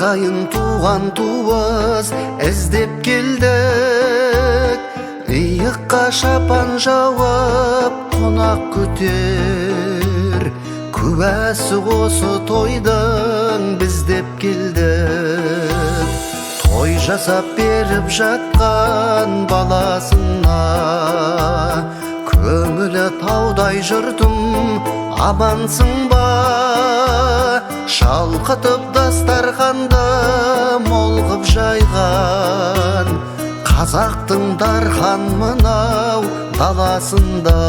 Ағайын туған туыс іздеп келдік, иыққа шапан жауып қонақ күтер. Куәсі осы тойдың біз деп келдік. Той жасап беріп жатқан баласына, көңілі таудай жұртым амансың ба? Шалқытып дастарханды мол қып жайған қазақтың дархан мынау даласында.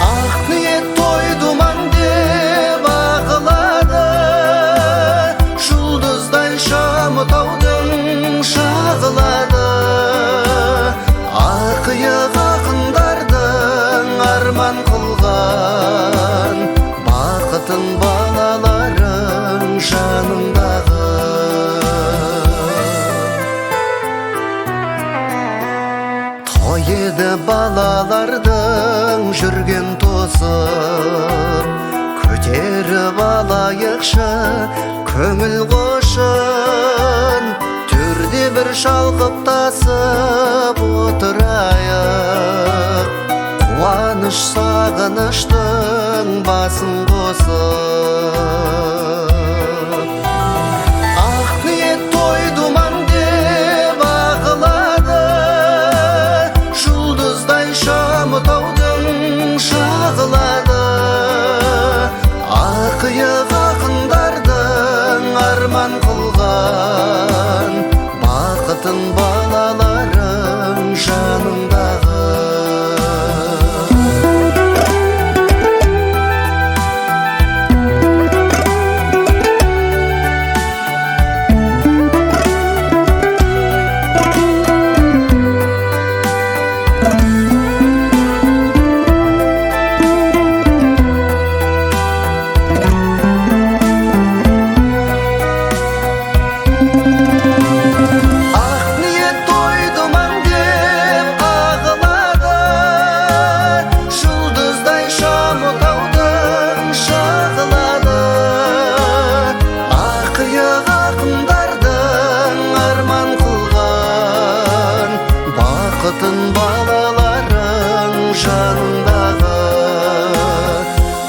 Ақ ниет той думан деп ағылады, жұлдыздай шамытаудың шағылады. Ақиық ақындардың арман қылған бақытын балаларың жаныңдағы. Той еді балалардың жүрген тосып, көтеріп алайықшы көңіл қошын. Төрде бір шалқып тасып отырайық, қуаныш сағыныштың басын қосып. Ақ ниет той думан деп ағылады, жұлдыздай шамытаудың шағылады. Ақиық ақындардың арман қылған бақытын балаларың жаныңдағы. Бақытын балаларың жаныңдағы.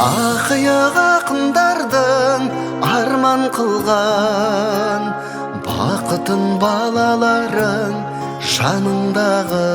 Ақиық ақындардың арман қылған бақытын балаларың жаныңдағы.